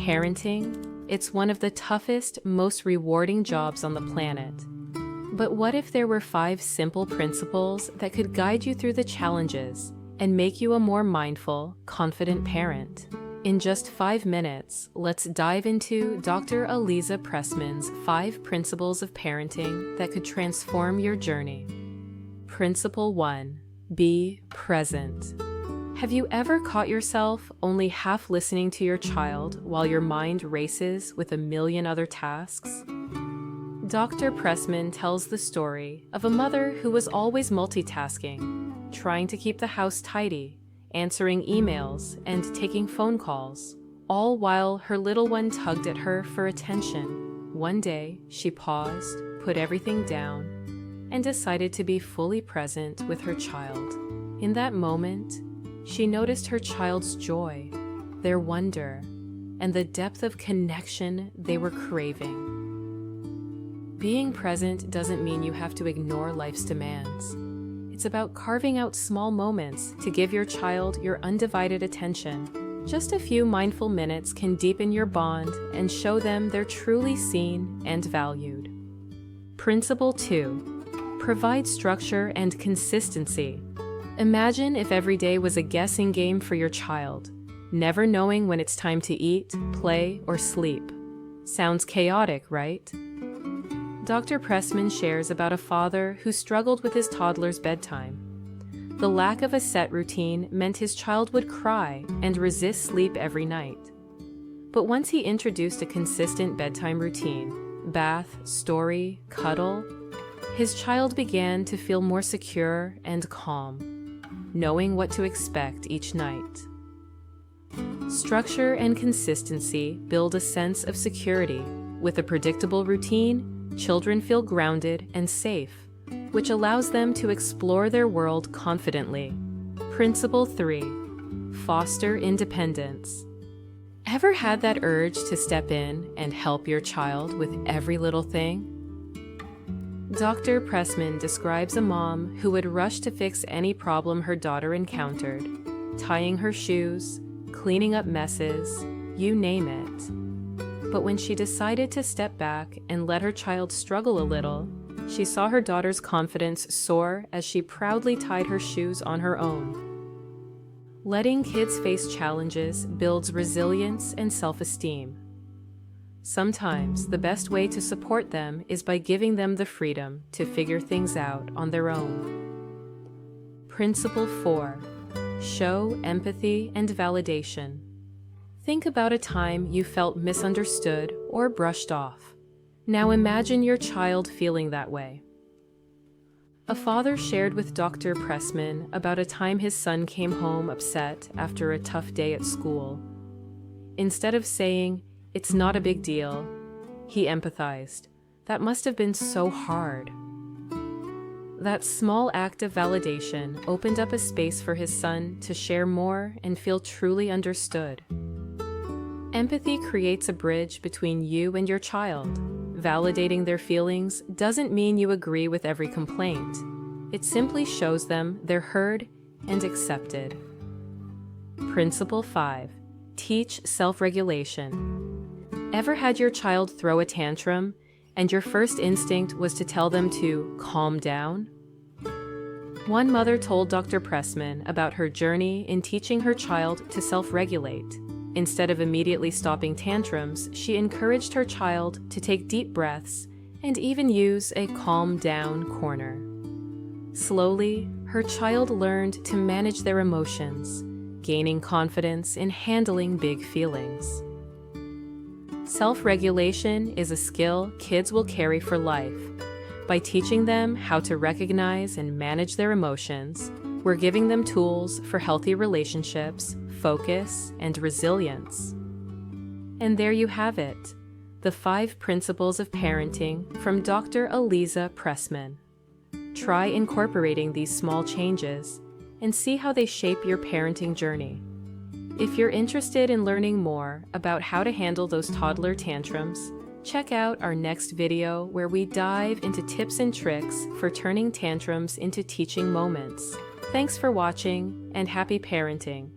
Parenting, it's one of the toughest, most rewarding jobs on the planet. But what if there were 5 simple principles that could guide you through the challenges and make you a more mindful, confident parent? In just 5 minutes, let's dive into Dr. Aliza Pressman's 5 principles of parenting that could transform your journey. Principle 1. Be present. Have you ever caught yourself only half listening to your child while your mind races with a million other tasks? Dr. Pressman tells the story of a mother who was always multitasking, trying to keep the house tidy, answering emails, and taking phone calls, all while her little one tugged at her for attention. One day, she paused, put everything down, and decided to be fully present with her child. In that moment, she noticed her child's joy, their wonder, and the depth of connection they were craving. Being present doesn't mean you have to ignore life's demands. It's about carving out small moments to give your child your undivided attention. Just a few mindful minutes can deepen your bond and show them they're truly seen and valued. Principle 2. Provide structure and consistency. Imagine if every day was a guessing game for your child, never knowing when it's time to eat, play, or sleep. Sounds chaotic, right? Dr. Pressman shares about a father who struggled with his toddler's bedtime. The lack of a set routine meant his child would cry and resist sleep every night. But once he introduced a consistent bedtime routine, bath, story, cuddle, his child began to feel more secure and calm, knowing what to expect each night. Structure and consistency build a sense of security. With a predictable routine, children feel grounded and safe, which allows them to explore their world confidently. Principle 3. Foster independence. Ever had that urge to step in and help your child with every little thing? Dr. Pressman describes a mom who would rush to fix any problem her daughter encountered, tying her shoes, cleaning up messes, you name it. But when she decided to step back and let her child struggle a little, she saw her daughter's confidence soar as she proudly tied her shoes on her own. Letting kids face challenges builds resilience and self-esteem. Sometimes the best way to support them is by giving them the freedom to figure things out on their own. Principle 4. Show empathy and validation. Think about a time you felt misunderstood or brushed off. Now imagine your child feeling that way. A father shared with Dr. Pressman about a time his son came home upset after a tough day at school. Instead of saying, "It's not a big deal," he empathized. "That must have been so hard." That small act of validation opened up a space for his son to share more and feel truly understood. Empathy creates a bridge between you and your child. Validating their feelings doesn't mean you agree with every complaint. It simply shows them they're heard and accepted. Principle 5. Teach self-regulation. Ever had your child throw a tantrum and your first instinct was to tell them to calm down? One mother told Dr. Pressman about her journey in teaching her child to self-regulate. Instead of immediately stopping tantrums, she encouraged her child to take deep breaths and even use a calm down corner. Slowly, her child learned to manage their emotions, gaining confidence in handling big feelings. Self-regulation is a skill kids will carry for life. By teaching them how to recognize and manage their emotions, we're giving them tools for healthy relationships, focus, and resilience. And there you have it, the 5 principles of parenting from Dr. Aliza Pressman. Try incorporating these small changes and see how they shape your parenting journey. If you're interested in learning more about how to handle those toddler tantrums, check out our next video where we dive into tips and tricks for turning tantrums into teaching moments. Thanks for watching and happy parenting.